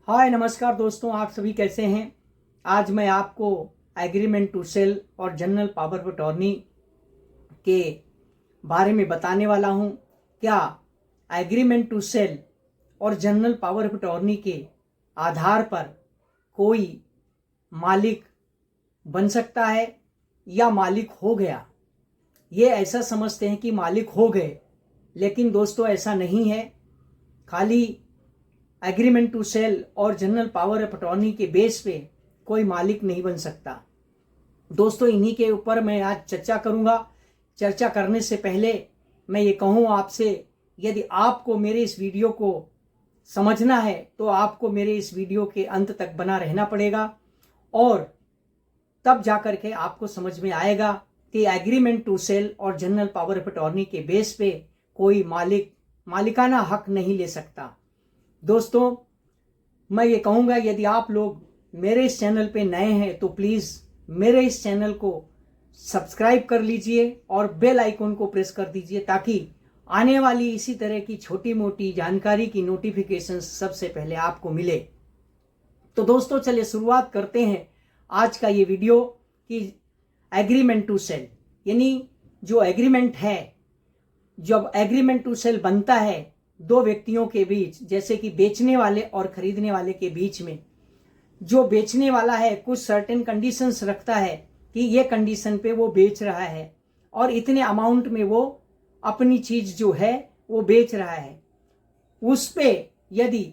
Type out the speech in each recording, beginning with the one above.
हाय नमस्कार दोस्तों, आप सभी कैसे हैं। आज मैं आपको एग्रीमेंट टू सेल और जनरल पावर ऑफ अटॉर्नी के बारे में बताने वाला हूं। क्या एग्रीमेंट टू सेल और जनरल पावर ऑफ अटॉर्नी के आधार पर कोई मालिक बन सकता है या मालिक हो गया। ये ऐसा समझते हैं कि मालिक हो गए, लेकिन दोस्तों ऐसा नहीं है। खाली एग्रीमेंट टू सेल और जनरल पावर ऑफ अटॉर्नी के बेस पे कोई मालिक नहीं बन सकता। दोस्तों इन्हीं के ऊपर मैं आज चर्चा करूंगा। चर्चा करने से पहले मैं ये कहूँ आपसे, यदि आपको मेरे इस वीडियो को समझना है तो आपको मेरे इस वीडियो के अंत तक बना रहना पड़ेगा, और तब जाकर के आपको समझ में आएगा कि एग्रीमेंट टू सेल और जनरल पावर ऑफ अटॉर्नी के बेस पे कोई मालिकाना हक नहीं ले सकता। दोस्तों मैं ये कहूँगा, यदि आप लोग मेरे इस चैनल पे नए हैं तो प्लीज़ मेरे इस चैनल को सब्सक्राइब कर लीजिए और बेल आइकन को प्रेस कर दीजिए, ताकि आने वाली इसी तरह की छोटी मोटी जानकारी की नोटिफिकेशन सबसे पहले आपको मिले। तो दोस्तों चलिए शुरुआत करते हैं आज का ये वीडियो कि एग्रीमेंट टू सेल, यानी जो एग्रीमेंट है, जब एग्रीमेंट टू सेल बनता है दो व्यक्तियों के बीच, जैसे कि बेचने वाले और खरीदने वाले के बीच में, जो बेचने वाला है कुछ सर्टेन कंडीशंस रखता है कि ये कंडीशन पे वो बेच रहा है और इतने अमाउंट में वो अपनी चीज जो है वो बेच रहा है। उस पे यदि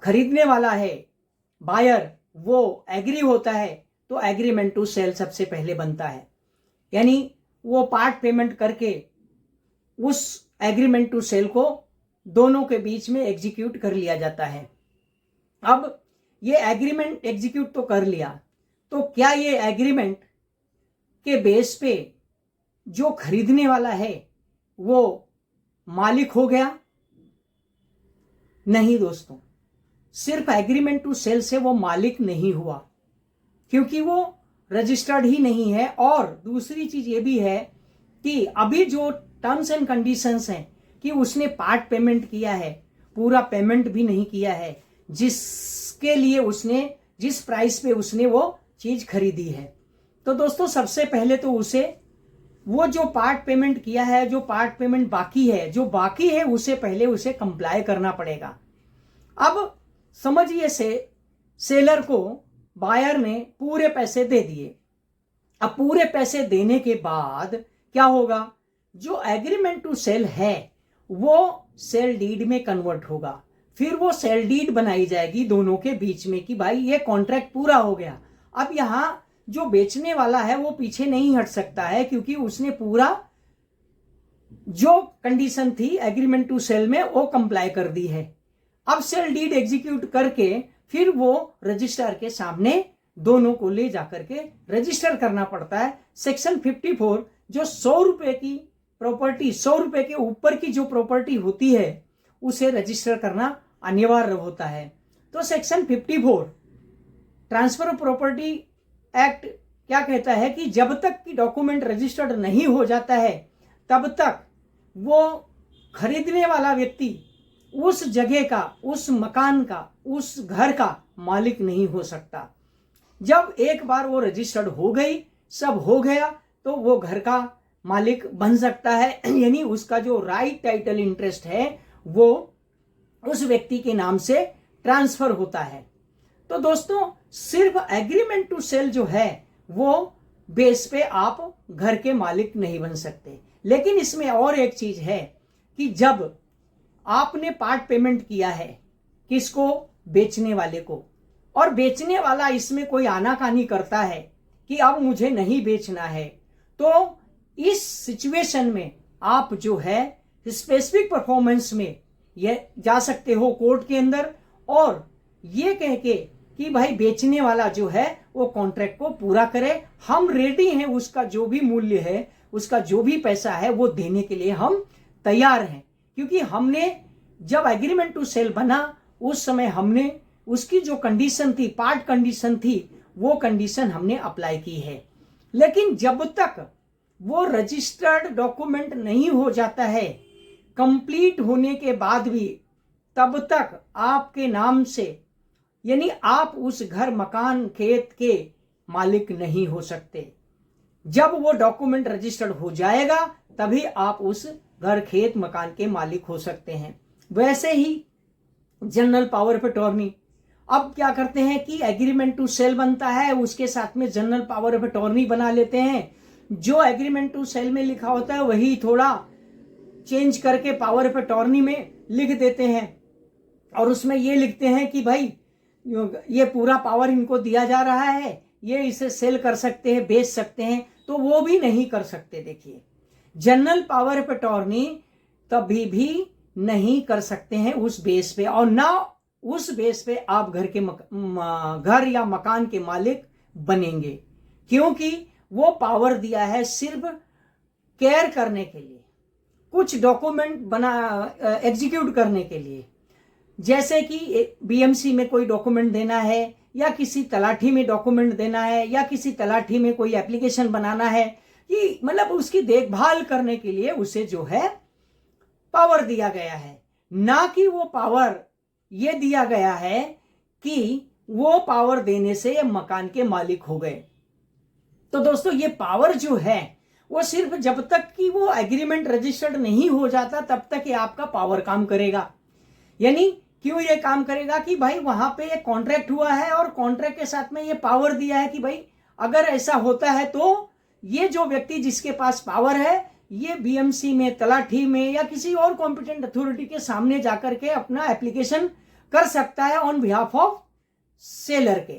खरीदने वाला है बायर वो एग्री होता है तो एग्रीमेंट टू सेल सबसे पहले बनता है, यानी वो पार्ट पेमेंट करके उस एग्रीमेंट टू सेल को दोनों के बीच में एग्जीक्यूट कर लिया जाता है। अब ये एग्रीमेंट एग्जीक्यूट तो कर लिया, तो क्या ये एग्रीमेंट के बेस पे जो खरीदने वाला है वो मालिक हो गया? नहीं दोस्तों, सिर्फ एग्रीमेंट टू सेल से वो मालिक नहीं हुआ, क्योंकि वो रजिस्टर्ड ही नहीं है। और दूसरी चीज ये भी है कि अभी जो टर्म्स एंड कंडीशंस हैं कि उसने पार्ट पेमेंट किया है, पूरा पेमेंट भी नहीं किया है, जिसके लिए उसने जिस प्राइस पे उसने वो चीज खरीदी है। तो दोस्तों सबसे पहले तो उसे वो जो पार्ट पेमेंट किया है, जो पार्ट पेमेंट बाकी है, जो बाकी है उसे पहले उसे कंप्लाई करना पड़ेगा। अब समझिए सेलर को बायर ने पूरे पैसे दे दिए। अब पूरे पैसे देने के बाद क्या होगा, जो एग्रीमेंट टू सेल है वो सेल डीड में कन्वर्ट होगा। फिर वो सेल डीड बनाई जाएगी दोनों के बीच में कि भाई ये कॉन्ट्रैक्ट पूरा हो गया। अब यहां जो बेचने वाला है वो पीछे नहीं हट सकता है, क्योंकि उसने पूरा जो कंडीशन थी एग्रीमेंट टू सेल में वो कंप्लाई कर दी है। अब सेल डीड एग्जीक्यूट करके फिर वो रजिस्ट्रार के सामने दोनों को ले जाकर के रजिस्टर करना पड़ता है। सेक्शन 54 जो 100 रुपए की प्रॉपर्टी, 100 रुपए के ऊपर की जो प्रॉपर्टी होती है उसे रजिस्टर करना अनिवार्य होता है। तो section 54 transfer of property act क्या कहता है कि जब तक कि डॉक्यूमेंट रजिस्टर्ड नहीं हो जाता है तब तक वो खरीदने वाला व्यक्ति उस जगह का, उस मकान का, उस घर का मालिक नहीं हो सकता। जब एक बार वो रजिस्टर्ड हो गई, सब हो गया, तो वो घर का मालिक बन सकता है, यानी उसका जो राइट टाइटल इंटरेस्ट है वो उस व्यक्ति के नाम से ट्रांसफर होता है। तो दोस्तों सिर्फ एग्रीमेंट टू सेल जो है वो बेस पे आप घर के मालिक नहीं बन सकते। लेकिन इसमें और एक चीज है कि जब आपने पार्ट पेमेंट किया है किसको, बेचने वाले को, और बेचने वाला इसमें कोई आनाकानी करता है कि अब मुझे नहीं बेचना है, तो इस सिचुएशन में आप जो है स्पेसिफिक परफॉर्मेंस में ये जा सकते हो कोर्ट के अंदर, और ये कह के कि भाई बेचने वाला जो है वो कॉन्ट्रैक्ट को पूरा करे, हम रेडी हैं, उसका जो भी मूल्य है, उसका जो भी पैसा है वो देने के लिए हम तैयार हैं। क्योंकि हमने जब एग्रीमेंट टू सेल बना उस समय हमने उसकी जो कंडीशन थी, पार्ट कंडीशन थी, वो कंडीशन हमने अप्लाई की है। लेकिन जब तक वो रजिस्टर्ड डॉक्यूमेंट नहीं हो जाता है, कंप्लीट होने के बाद भी तब तक आपके नाम से, यानी आप उस घर, मकान, खेत के मालिक नहीं हो सकते। जब वो डॉक्यूमेंट रजिस्टर्ड हो जाएगा तभी आप उस घर, खेत, मकान के मालिक हो सकते हैं। वैसे ही जनरल पावर ऑफ अटॉर्नी, अब क्या करते हैं कि एग्रीमेंट टू सेल बनता है, उसके साथ में जनरल पावर ऑफ अटॉर्नी बना लेते हैं। जो एग्रीमेंट टू सेल में लिखा होता है वही थोड़ा चेंज करके पावर ऑफ अटॉर्नी में लिख देते हैं, और उसमें ये लिखते हैं कि भाई ये पूरा पावर इनको दिया जा रहा है, ये इसे सेल कर सकते हैं, बेच सकते हैं, तो वो भी नहीं कर सकते। देखिए, जनरल पावर ऑफ अटॉर्नी कभी भी नहीं कर सकते हैं उस बेस पे, और ना उस बेस पे आप घर के घर या मकान के मालिक बनेंगे, क्योंकि वो पावर दिया है सिर्फ केयर करने के लिए, कुछ डॉक्यूमेंट एग्जीक्यूट करने के लिए। जैसे कि बीएमसी में कोई डॉक्यूमेंट देना है, या किसी तलाठी में डॉक्यूमेंट देना है, या किसी तलाठी में कोई एप्लीकेशन बनाना है, कि मतलब उसकी देखभाल करने के लिए उसे जो है पावर दिया गया है, ना कि वो पावर ये दिया गया है कि वो पावर देने से ये मकान के मालिक हो गए। तो दोस्तों, ये पावर जो है वो सिर्फ जब तक कि वो एग्रीमेंट रजिस्टर्ड नहीं हो जाता तब तक ये आपका पावर काम करेगा। यानी क्यों ये काम करेगा कि भाई वहां पे एक कॉन्ट्रैक्ट हुआ है, और कॉन्ट्रैक्ट के साथ में ये पावर दिया है कि भाई अगर ऐसा होता है तो ये जो व्यक्ति जिसके पास पावर है, ये बीएमसी में, तलाठी में, या किसी और कॉम्पिटेंट अथॉरिटी के सामने जाकर के अपना एप्लीकेशन कर सकता है ऑन बिहाफ ऑफ सेलर के।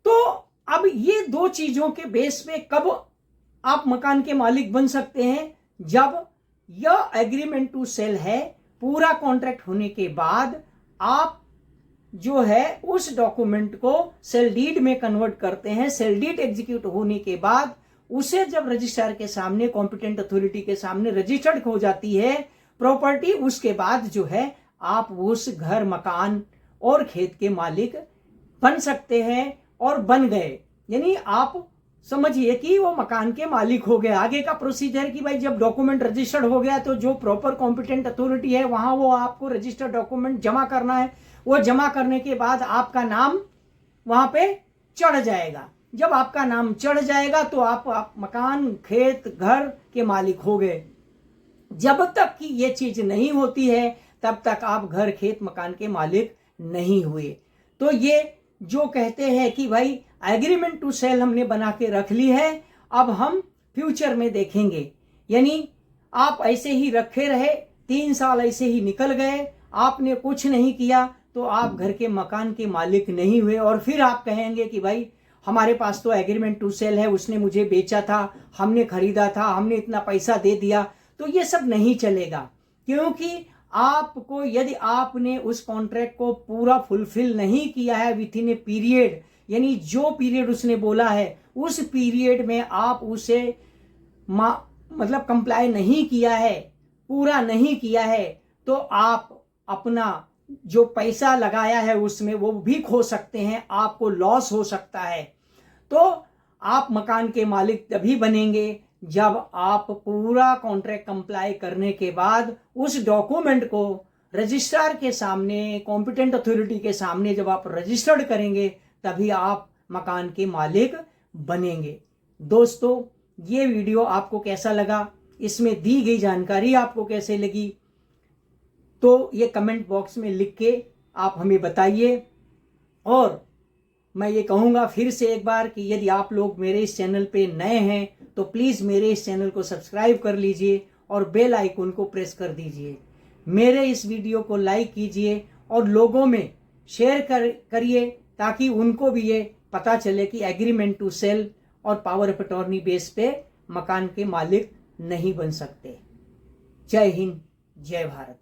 तो अब ये दो चीजों के बेस पे कब आप मकान के मालिक बन सकते हैं, जब यह एग्रीमेंट टू सेल है, पूरा कॉन्ट्रैक्ट होने के बाद आप जो है उस डॉक्यूमेंट को सेल डीड में कन्वर्ट करते हैं। सेल डीड एग्जीक्यूट होने के बाद उसे जब रजिस्ट्रार के सामने, कॉम्पिटेंट अथॉरिटी के सामने रजिस्टर्ड हो जाती है प्रॉपर्टी, उसके बाद जो है आप उस घर, मकान और खेत के मालिक बन सकते हैं, और बन गए। यानी आप समझिए कि वो मकान के मालिक हो गए। आगे का प्रोसीजर कि भाई जब डॉक्यूमेंट रजिस्टर्ड हो गया तो जो प्रॉपर कॉम्पिटेंट अथॉरिटी है वहां वो आपको रजिस्टर्ड डॉक्यूमेंट जमा करना है। वो जमा करने के बाद आपका नाम वहां पे चढ़ जाएगा। जब आपका नाम चढ़ जाएगा तो आप मकान, खेत, घर के मालिक हो गए। जब तक कि ये चीज नहीं होती है तब तक आप घर, खेत, मकान के मालिक नहीं हुए। तो ये जो कहते हैं कि भाई एग्रीमेंट टू सेल हमने बना के रख ली है, अब हम फ्यूचर में देखेंगे। यानी आप ऐसे ही रखे रहे, 3 साल ऐसे ही निकल गए, आपने कुछ नहीं किया, तो आप घर के, मकान के मालिक नहीं हुए, और फिर आप कहेंगे कि भाई हमारे पास तो एग्रीमेंट टू सेल है, उसने मुझे बेचा था, हमने खरीदा था, हमने इतना पैसा दे दिया। तो ये सब नहीं चलेगा, क्योंकि आपको, यदि आपने उस कॉन्ट्रैक्ट को पूरा फुलफिल नहीं किया है विथ इन ए पीरियड, यानी जो पीरियड उसने बोला है उस पीरियड में आप उसे मतलब कंप्लाई नहीं किया है, पूरा नहीं किया है, तो आप अपना जो पैसा लगाया है उसमें वो भी खो सकते हैं, आपको लॉस हो सकता है। तो आप मकान के मालिक तभी बनेंगे जब आप पूरा कॉन्ट्रैक्ट कंप्लाई करने के बाद उस डॉक्यूमेंट को रजिस्ट्रार के सामने, कॉम्पिटेंट अथॉरिटी के सामने जब आप रजिस्टर्ड करेंगे तभी आप मकान के मालिक बनेंगे। दोस्तों, ये वीडियो आपको कैसा लगा, इसमें दी गई जानकारी आपको कैसे लगी, तो ये कमेंट बॉक्स में लिख के आप हमें बताइए। और मैं ये कहूँगा फिर से एक बार कि यदि आप लोग मेरे इस चैनल पे नए हैं तो प्लीज़ मेरे इस चैनल को सब्सक्राइब कर लीजिए और बेल आइकन को प्रेस कर दीजिए। मेरे इस वीडियो को लाइक कीजिए और लोगों में शेयर करिए, ताकि उनको भी ये पता चले कि एग्रीमेंट टू सेल और पावर ऑफ अटॉर्नी बेस पे मकान के मालिक नहीं बन सकते। जय हिंद, जय भारत।